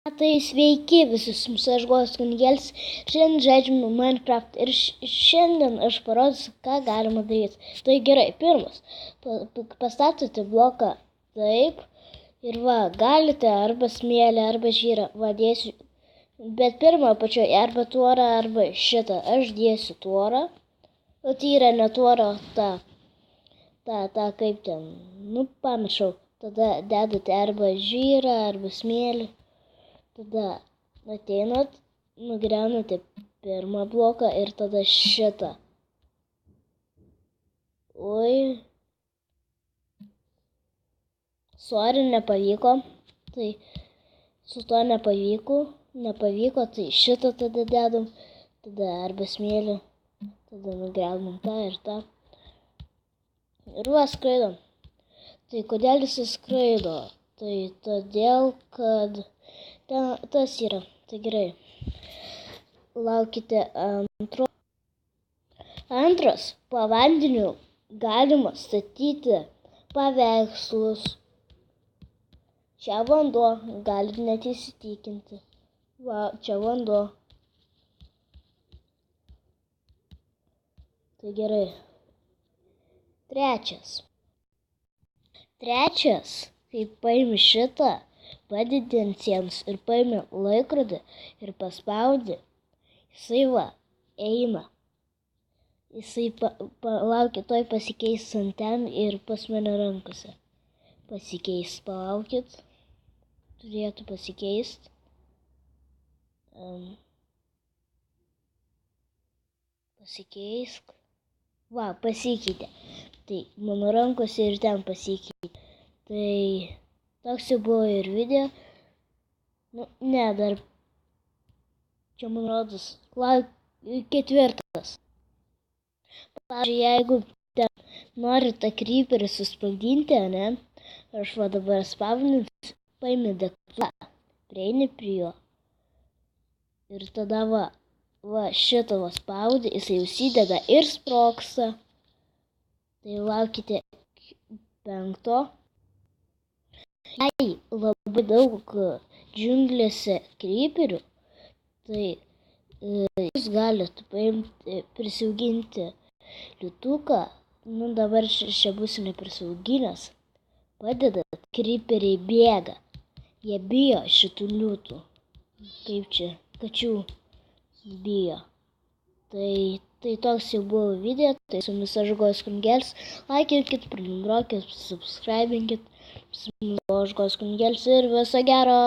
Tai sveiki visus, aš Godas Kunigėlis, šiandien žaidžiame Minecraft ir šiandien aš parodysiu, ką galima daryti. Tai gerai, pirmas, pastatote bloką taip ir galite arba smėlį, arba žyrą, dėsiu, bet pirmą apačioje arba tvorą, arba šitą, aš dėsiu tvorą, o tai yra ne tvorą, ta kaip ten, pamiršau, tada dedate arba žyrą, arba smėlį. Tada ateinat, nugriaunate pirmą bloką ir tada šitą. Oi. Sorry, nepavyko. Tai su to nepavyko, tai šitą tada dedam. Tada arba smėlį. Tada nugriaunam tą ir tą. Ir skraidom. Tai kodėl jis skraido? Tai todėl, kad tas yra. Tai gerai. Laukite antro. Antras, po vandeniu galima statyti paveikslus. Čia vanduo, galite net įsitikinti. Čia vanduo. Tai gerai. Trečias, tai paimi šitą, padedi ant sienos ir paimi laikrodį ir paspaudi. Jisai eina. Jisai palaukit, tuoj pasikeis ant ten ir pas mane rankose. Pasikeis, palaukit. Turėtų pasikeisti. Pasikeisk. Pasikeitė. Tai mano rankose ir ten pasikeitė. Tai toks jau buvo ir video. Dar čia man rodos ketvirtas. Pavyzdžiui, jeigu ten nori tą creeperį susprogdinti, aš dabar spavninsiu, paimi degtuką, prieini prie jo. Ir tada šitą spaudi, jisai užsidega ir sprogsta. Tai laukite penkto. Jei labai daug džiunglėse creeperių, tai jūs galite paimti, prisiauginti liūtuką. Dabar čia būsiu neprisiauginęs. Padedat, creeperiai bėga. Jie bijo šitų liūtų. Kaip čia, kačių bijo. Tai toks jau buvo video. Tai su jumis aš Godas Kunigėlis. Laikykit, prenumeruokit, subscribinkit. Su jumis aš Godas Kunigėlis ir viso gero.